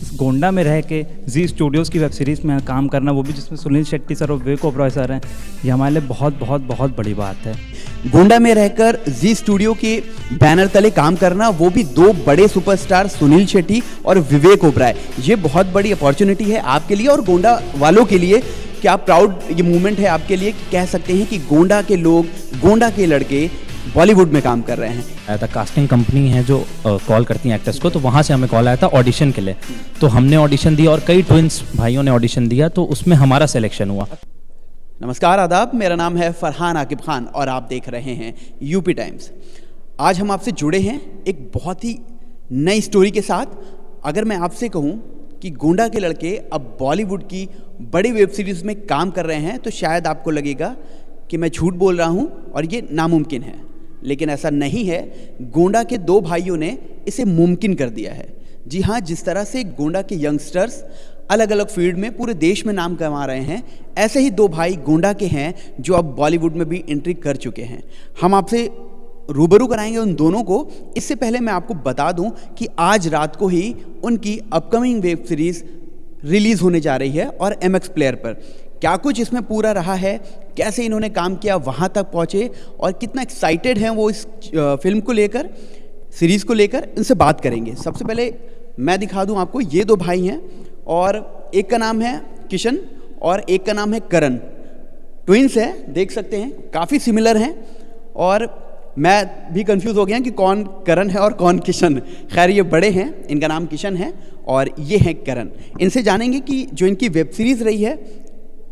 गोंडा में रह के जी स्टूडियोज़ की वेब सीरीज़ में काम करना, वो भी जिसमें सुनील शेट्टी सर और विवेक ओबरॉय सर हैं, ये हमारे लिए बहुत बहुत बहुत बड़ी बात है। गोंडा में रहकर जी स्टूडियो के बैनर तले काम करना, वो भी दो बड़े सुपरस्टार सुनील शेट्टी और विवेक ओबरॉय, ये बहुत बड़ी अपॉर्चुनिटी है आपके लिए और गोंडा वालों के लिए। क्या प्राउड ये मूवमेंट है आपके लिए, कह सकते हैं कि गोंडा के लोग, गोंडा के लड़के बॉलीवुड में काम कर रहे हैं। आया था, कास्टिंग कंपनी है जो कॉल करती हैं एक्टर्स को, तो वहाँ से हमें कॉल आया था ऑडिशन के लिए। तो हमने ऑडिशन दिया और कई ट्विंस भाइयों ने ऑडिशन दिया, तो उसमें हमारा सिलेक्शन हुआ। नमस्कार, आदाब, मेरा नाम है फरहान आकिब खान और आप देख रहे हैं यूपी टाइम्स। आज हम आपसे जुड़े हैं एक बहुत ही नई स्टोरी के साथ। अगर मैं आपसे कहूं कि गोंडा के लड़के अब बॉलीवुड की बड़ी वेब सीरीज़ में काम कर रहे हैं तो शायद आपको लगेगा कि मैं झूठ बोल रहा हूं और ये नामुमकिन है, लेकिन ऐसा नहीं है। गोंडा के दो भाइयों ने इसे मुमकिन कर दिया है। जी हाँ, जिस तरह से गोंडा के यंगस्टर्स अलग अलग फील्ड में पूरे देश में नाम कमा रहे हैं, ऐसे ही दो भाई गोंडा के हैं जो अब बॉलीवुड में भी एंट्री कर चुके हैं। हम आपसे रूबरू कराएंगे उन दोनों को। इससे पहले मैं आपको बता दूं कि आज रात को ही उनकी अपकमिंग वेब सीरीज़ रिलीज़ होने जा रही है और MX प्लेयर पर। क्या कुछ इसमें पूरा रहा है, कैसे इन्होंने काम किया, वहाँ तक पहुँचे और कितना एक्साइटेड हैं वो इस फिल्म को लेकर, सीरीज़ को लेकर, इनसे बात करेंगे। सबसे पहले मैं दिखा दूं आपको, ये दो भाई हैं और एक का नाम है किशन और एक का नाम है करण। ट्विंस हैं, देख सकते हैं, काफ़ी सिमिलर हैं और मैं भी कंफ्यूज हो गया कि कौन करण है और कौन किशन। खैर, ये बड़े हैं, इनका नाम किशन है और ये हैं करण। इनसे जानेंगे कि जो इनकी वेब सीरीज़ रही है,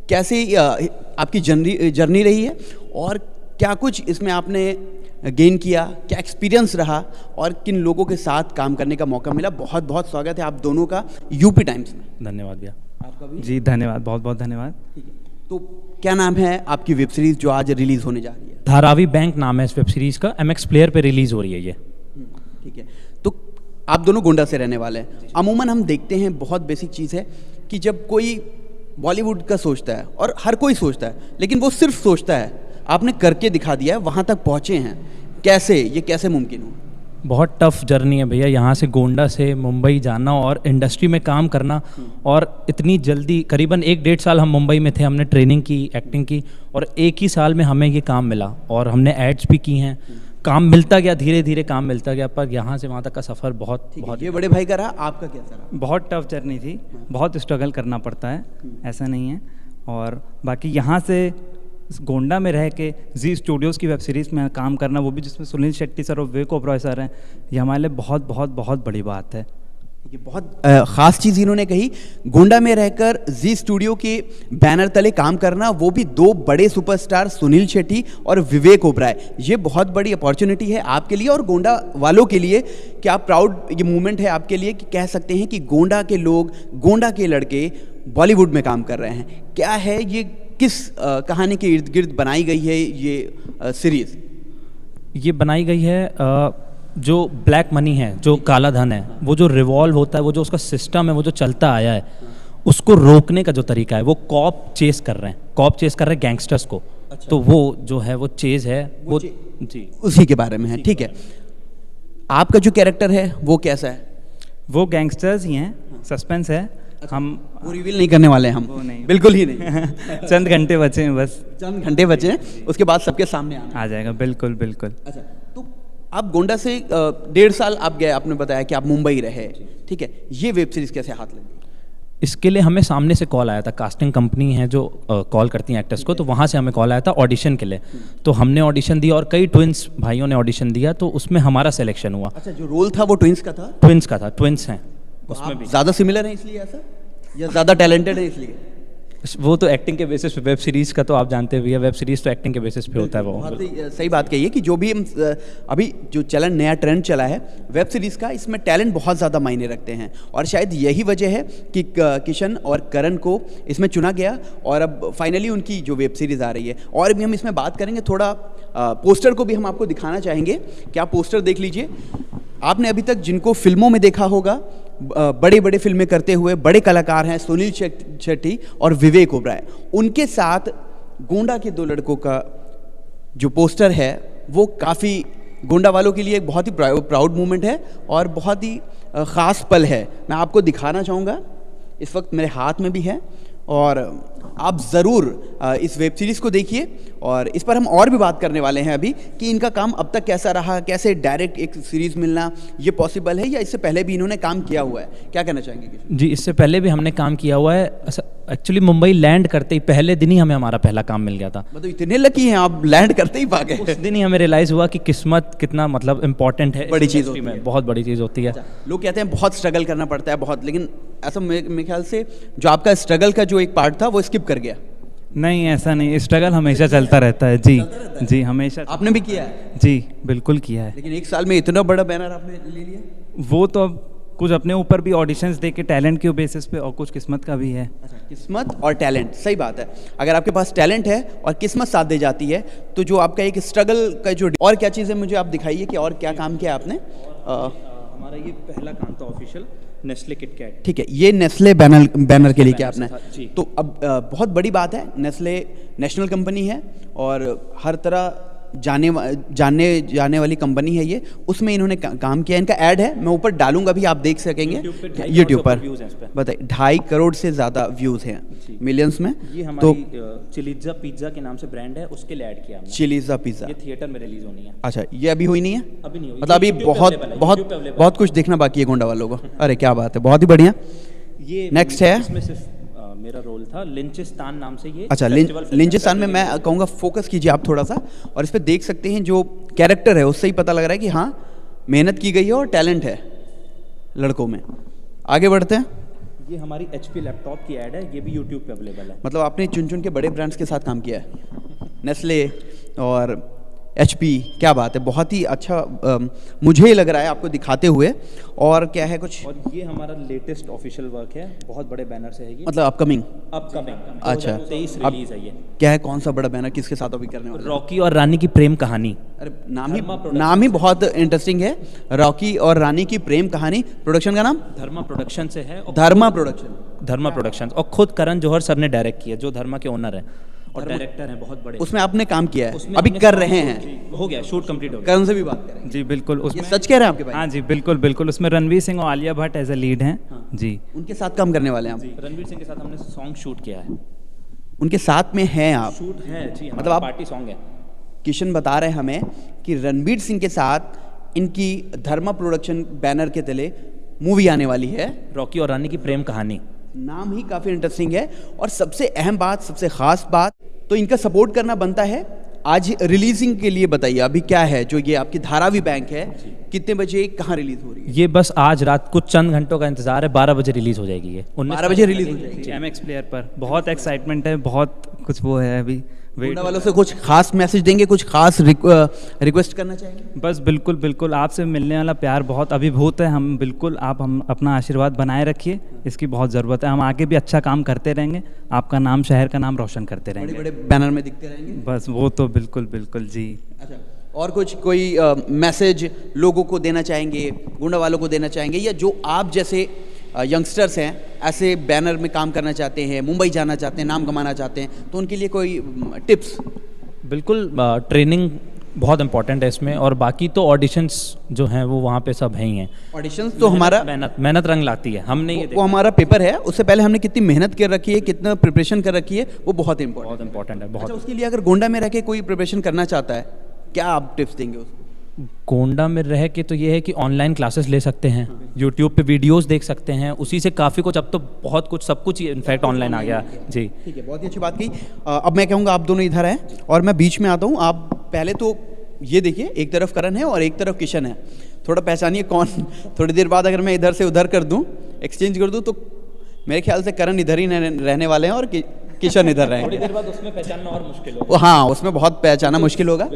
कैसे आपकी जर्नी रही है और क्या कुछ इसमें आपने गेन किया, क्या एक्सपीरियंस रहा और किन लोगों के साथ काम करने का मौका मिला। बहुत बहुत स्वागत है आप दोनों का यूपी टाइम्स में। धन्यवाद भैया। आपका भी जी धन्यवाद, बहुत बहुत धन्यवाद। ठीक है, तो क्या नाम है आपकी वेब सीरीज़ जो आज रिलीज़ होने जा रही है? धारावी बैंक नाम है इस वेब सीरीज़ का, MX प्लेयर पे रिलीज़ हो रही है ये। ठीक है, तो आप दोनों गोंडा से रहने वाले हैं। अमूमन हम देखते हैं, बहुत बेसिक चीज़ है कि जब कोई बॉलीवुड का सोचता है, और हर कोई सोचता है, लेकिन वो सिर्फ सोचता है, आपने करके दिखा दिया है, वहाँ तक पहुँचे हैं। कैसे, ये कैसे मुमकिन हुआ? बहुत टफ जर्नी है भैया, यहाँ से गोंडा से मुंबई जाना और इंडस्ट्री में काम करना, और इतनी जल्दी, करीबन 1-1.5 साल हम मुंबई में थे, हमने ट्रेनिंग की, एक्टिंग की, और एक ही साल में हमें ये काम मिला और हमने एड्स भी की हैं। काम मिलता गया, धीरे धीरे काम मिलता गया, पर यहाँ से वहाँ तक का सफ़र बहुत ये बड़े भाई का रहा, आपका कैसा रहा? बहुत टफ जर्नी थी, बहुत स्ट्रगल करना पड़ता है, ऐसा नहीं है। और बाकी यहाँ से गोंडा में रह के जी स्टूडियोज़ की वेब सीरीज़ में काम करना, वो भी जिसमें सुनील शेट्टी सर और विवेक ओबरॉय सर हैं, ये हमारे लिए बहुत बहुत बहुत बड़ी बात है। ये बहुत ख़ास चीज़ इन्होंने कही। गोंडा में रहकर जी स्टूडियो के बैनर तले काम करना, वो भी दो बड़े सुपरस्टार सुनील शेट्टी और विवेक ओबरॉय, ये बहुत बड़ी अपॉर्चुनिटी है आपके लिए और गोंडा वालों के लिए। क्या प्राउड ये मूवमेंट है आपके लिए कि कह सकते हैं कि गोंडा के लोग, गोंडा के लड़के बॉलीवुड में काम कर रहे हैं। क्या है ये, किस कहानी के इर्द गिर्द बनाई गई है ये सीरीज़? ये बनाई गई है जो ब्लैक मनी है, जो काला धन है, वो जो रिवॉल्व होता है, वो जो उसका सिस्टम है, वो जो चलता आया है, उसको रोकने का जो तरीका है, वो कॉप चेस कर रहे हैं, गैंगस्टर्स को। अच्छा। तो वो जो है वो चेज है, वो जी उसी के बारे में है। ठीक है, आपका जो कैरेक्टर है वो कैसा है? वो गैंगस्टर्स ही हैं, सस्पेंस है। अच्छा, हम वो रिवील नहीं करने वाले हैं हम, वो नहीं, बिल्कुल ही नहीं। चंद घंटे बचे हैं, बस चंद घंटे बचे हैं, उसके बाद सबके सामने आ जाएगा। बिल्कुल बिल्कुल। अच्छा, तो आप गोंडा से 1.5 साल आप गए, आपने बताया कि आप मुंबई रहे, ठीक है, ये वेब सीरीज़ कैसे हाथ लगी? इसके लिए हमें सामने से कॉल आया था, कास्टिंग कंपनी है जो कॉल करती हैं एक्टर्स को, तो वहाँ से हमें कॉल आया था ऑडिशन के लिए। तो हमने ऑडिशन दिया और कई ट्विंस भाइयों ने ऑडिशन दिया, तो उसमें हमारा सिलेक्शन हुआ। अच्छा, जो रोल था वो ट्विंस का था? ट्विंस हैं उसमें भी। ज़्यादा सिमिलर है इसलिए ऐसा, या ज़्यादा टैलेंटेड है इसलिए? वो तो एक्टिंग के बेसिस पे, वेब सीरीज़ का तो आप जानते हैं भैया, वेब सीरीज़ तो एक्टिंग के बेसिस पे होता है। वो बहुत ही सही बात कही है कि जो भी अभी जो चलन, नया ट्रेंड चला है वेब सीरीज़ का, इसमें टैलेंट बहुत ज़्यादा मायने रखते हैं और शायद यही वजह है कि किशन और करण को इसमें चुना गया और अब फाइनली उनकी जो वेब सीरीज़ आ रही है। और भी हम इसमें बात करेंगे, थोड़ा पोस्टर को भी हम आपको दिखाना चाहेंगे। क्या पोस्टर देख लीजिए। आपने अभी तक जिनको फिल्मों में देखा होगा, बड़े बड़े फिल्में करते हुए बड़े कलाकार हैं सुनील शेट्टी और विवेक ओबरॉय, उनके साथ गोंडा के दो लड़कों का जो पोस्टर है वो काफ़ी गोंडा वालों के लिए एक बहुत ही प्राउड मूवमेंट है और बहुत ही ख़ास पल है, मैं आपको दिखाना चाहूँगा। इस वक्त मेरे हाथ में भी है और आप ज़रूर इस वेब सीरीज़ को देखिए। और इस पर हम और भी बात करने वाले हैं अभी कि इनका काम अब तक कैसा रहा, कैसे डायरेक्ट एक सीरीज़ मिलना ये पॉसिबल है या इससे पहले भी इन्होंने काम किया हुआ है, क्या कहना चाहेंगे किशन? जी, इससे पहले भी हमने काम किया हुआ है। एक्चुअली मुंबई लैंड करते ही पहले दिन ही हमें हमारा पहला काम मिल गया था। मतलब इतने लकी हैं आप, लैंड करते ही पा गए। उस दिन ही हमें रियलाइज़ हुआ कि किस्मत कितना मतलब इम्पोर्टेंट है, बड़ी इस चीज़ industry होती में है। बहुत बड़ी चीज़ होती है। लोग कहते हैं बहुत स्ट्रगल करना पड़ता है बहुत, लेकिन ऐसा मेरे ख्याल से जो आपका स्ट्रगल का जो एक पार्ट था वो स्किप कर गया। नहीं, ऐसा नहीं, स्ट्रगल हमेशा चलता रहता है जी। जी हमेशा। आपने भी किया है? जी बिल्कुल किया है। लेकिन एक साल में इतना बड़ा बैनर आपने ले लिया? वो तो अब कुछ अपने ऊपर भी ऑडिशंस दे के टैलेंट के बेसिस पे और कुछ किस्मत का भी है। अच्छा, किस्मत और टैलेंट, सही बात है। अगर आपके पास टैलेंट है और किस्मत साथ दे जाती है तो जो आपका एक स्ट्रगल का जो और क्या चीज़ें मुझे आप दिखाइए कि और क्या काम किया आपने। हमारा ये पहला काम था ऑफिशियल नेस्ले किटकैट। ठीक है, ये नेस्ले बैनर के लिए क्या आपने? जी। तो अब बहुत बड़ी बात है, नेस्ले नेशनल कंपनी है और हर तरह जाने वाली कंपनी है ये, उसमें इन्होंने काम किया। इनका ऐड है, मैं ऊपर डालूंगा भी, आप देख सकेंगे यूट्यूब पर। बताइए 2.5 करोड़ से ज़्यादा व्यूज़ हैं, मिलियंस में। ये तो हमारी चिलीजा पिज्ज़ा के नाम से ब्रांड है, उसके लिए ऐड किया हमने। चिलीजा पिज़्ज़ा, ये थिएटर में रिलीज होनी है। अच्छा, ये अभी हुई नहीं है? अभी नहीं हुई। मतलब अभी YouTube पे बहुत available है, बहुत YouTube पे available बहुत कुछ देखना बाकी है गोंडा वालों को। अरे क्या बात है, बहुत ही बढ़िया। ये नेक्स्ट है? इसमें सिर्फ मेरा रोल था, लिंचिस्तान नाम से ये। अच्छा, festival film लिंचिस्तान में है। मैं कहूँगा फोकस कीजिए आप थोड़ा सा, और इस पे देख सकते हैं जो कैरेक्टर है उससे ही पता लग रहा है कि हाँ मेहनत की गई है और टैलेंट है लड़कों में। आगे बढ़ते हैं। ये हमारी HP लैपटॉप की ऐड है, ये भी YouTube पे अवेलेबल है। मतलब आपने चुन चुन के बड़े ब्रांड्स के साथ काम किया है, नेस्ले और HP, क्या बात है, बहुत ही अच्छा मुझे लग रहा है आपको दिखाते हुए। और क्या है कुछ? और ये हमारा लेटेस्ट ऑफिशियल वर्क है, बहुत बड़े बैनर से है ये। मतलब अपकमिंग? अच्छा, 2023 अब रिलीज है ये। क्या है, कौन सा बड़ा बैनर, किसके साथ अभी करने वाले? रॉकी और रानी की प्रेम कहानी। अरे धर्मा नाम ही बहुत इंटरेस्टिंग है, रॉकी और रानी की प्रेम कहानी। प्रोडक्शन का नाम धर्मा प्रोडक्शन से है। और धर्मा प्रोडक्शन। धर्मा प्रोडक्शन, और खुद करण जौहर सर ने डायरेक्ट किया, जो धर्मा के ओनर है और डायरेक्टर हैं बहुत बड़े। उसमें आपने काम किया है, उसमें अभी हमने कर song रहे shoot हैं? की, हो गया, शूट कंप्लीट हो गया। करण से भी बात करें। जी बिल्कुल। ये उसमें सच कह रहे हैं आपके भाई? हाँ जी बिल्कुल बिल्कुल, उसमें रणवीर सिंह और Alia Bhatt as a lead हैं। जी उनके साथ काम करने वाले हैं आप? रणवीर सिंह के साथ हमने सॉन्ग शूट किया है। उनके साथ में हैं आप? शूट है जी, मतलब मतलब आप- पार्टी सॉन्ग है। किशन बता रहे हैं हमें कि रणवीर सिंह के साथ इनकी धर्मा प्रोडक्शन बैनर के तले मूवी आने वाली है। रॉकी और रानी की प्रेम कहानी। नाम ही काफ़ी इंटरेस्टिंग है। और सबसे अहम बात, सबसे ख़ास बात, तो इनका सपोर्ट करना बनता है। आज रिलीजिंग के लिए बताइए अभी क्या है, जो ये आपकी धारावी बैंक है, कितने बजे कहाँ रिलीज हो रही है? ये बस आज रात कुछ चंद घंटों का इंतजार है, 12 बजे रिलीज हो जाएगी ये। 12 बजे रिलीज हो जाएगी। MX प्लेयर पर बहुत एक्साइटमेंट है, बहुत कुछ वो है अभी वेट। गोंडा वालों से कुछ खास मैसेज देंगे, कुछ खास रिक्वेस्ट करना चाहेंगे? बस बिल्कुल बिल्कुल, आपसे मिलने वाला प्यार बहुत अभिभूत है। हम बिल्कुल, आप हम अपना आशीर्वाद बनाए रखिए, इसकी बहुत ज़रूरत है। हम आगे भी अच्छा काम करते रहेंगे, आपका नाम, शहर का नाम रोशन करते बड़े रहेंगे। बड़े बैनर में दिखते रहेंगे। बस वो तो बिल्कुल बिल्कुल जी। अच्छा, और कुछ कोई मैसेज लोगों को देना चाहेंगे, गोंडा वालों को देना चाहेंगे, या जो आप जैसे यंगस्टर्स हैं, ऐसे बैनर में काम करना चाहते हैं, मुंबई जाना चाहते हैं, नाम कमाना चाहते हैं, तो उनके लिए कोई टिप्स? बिल्कुल, ट्रेनिंग बहुत इंपॉर्टेंट है इसमें, और बाकी तो ऑडिशंस जो हैं वो वहाँ पे सब हैं ही हैं। ऑडिशंस तो हमारा मेहनत रंग लाती है। हमने ये वो हमारा पेपर है, उससे पहले हमने कितनी मेहनत कर रखी है, कितना प्रिपरेशन कर रखी है, वो बहुत इंपॉर्टेंट। बहुत इंपॉर्टेंट है, अच्छा, बहुत। उसके लिए अगर गोंडा में रह के कोई प्रिपरेशन करना चाहता है, क्या आप टिप्स देंगे उसको? गोंडा में रह के तो ये है कि ऑनलाइन क्लासेस ले सकते हैं, यूट्यूब पे वीडियोस देख सकते हैं, उसी से काफ़ी कुछ, अब तो बहुत कुछ, सब कुछ इनफैक्ट ऑनलाइन आ गया जी। ठीक है, बहुत ही अच्छी बात की। अब मैं कहूँगा आप दोनों इधर हैं और मैं बीच में आता हूँ। आप पहले तो ये देखिए, एक तरफ करण है और एक तरफ किशन है, थोड़ा पहचानिए कौन। थोड़ी देर बाद अगर मैं इधर से उधर कर दूँ, एक्सचेंज कर दूँ, तो मेरे ख्याल से करण इधर ही रहने वाले हैं और किशन इधर रहेंगे। थोड़ी देर बाद उसमें पहचानना और मुश्किल होगा। हाँ, उसमें बहुत पहचाना मुश्किल होगा।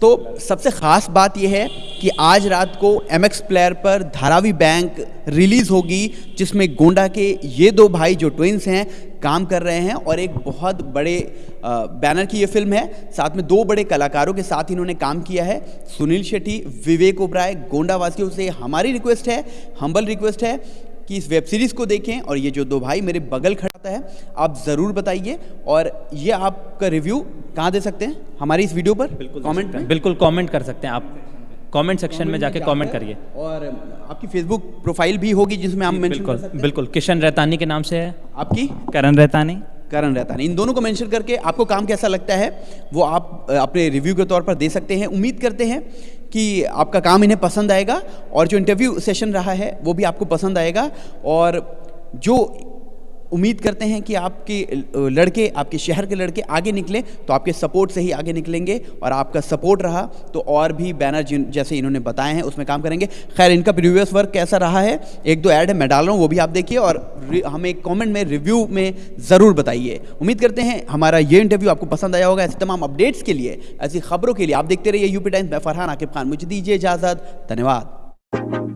तो सबसे ख़ास बात यह है कि आज रात को MX प्लेयर पर धारावी बैंक रिलीज़ होगी, जिसमें गोंडा के ये दो भाई जो ट्विंस हैं काम कर रहे हैं, और एक बहुत बड़े बैनर की ये फिल्म है। साथ में दो बड़े कलाकारों के साथ इन्होंने काम किया है, सुनील शेट्टी, विवेक ओबराय। गोंडा वासियों से हमारी रिक्वेस्ट है, हम्बल रिक्वेस्ट है कि इस वेब सीरीज़ को देखें, और ये जो दो भाई मेरे बगल खड़ा है, आप ज़रूर बताइए। और ये आपका रिव्यू कहाँ दे सकते हैं? हमारी इस वीडियो पर कमेंट में? बिल्कुल कमेंट कर सकते हैं आप। कमेंट सेक्शन में जाके कमेंट करिए। और आपकी फेसबुक प्रोफाइल भी होगी जिसमें हम मेंशन कर बिल्कुल सकते हैं? बिल्कुल, किशन रैतानी के नाम से है। आपकी? करण रहतानी। करण रहतानी। इन दोनों को मेंशन करके आपको काम कैसा लगता है वो आप अपने रिव्यू के तौर पर दे सकते हैं। उम्मीद करते हैं कि आपका काम इन्हें पसंद आएगा और जो इंटरव्यू सेशन रहा है वो भी आपको पसंद आएगा। और जो उम्मीद करते हैं कि आपके लड़के, आपके शहर के लड़के आगे निकले, तो आपके सपोर्ट से ही आगे निकलेंगे। और आपका सपोर्ट रहा तो और भी बैनर जैसे इन्होंने बताए हैं उसमें काम करेंगे। खैर, इनका प्रीवियस वर्क कैसा रहा है, एक दो ऐड है मैं डाल रहा हूँ, वो भी आप देखिए और हमें कमेंट में, रिव्यू में ज़रूर बताइए। उम्मीद करते हैं हमारा ये इंटरव्यू आपको पसंद आया होगा। ऐसे तमाम अपडेट्स के लिए, ऐसी खबरों के लिए आप देखते रहिए यूपी टाइम्स। मैं फरहान आकिब खान, मुझे दीजिए इजाज़त। धन्यवाद।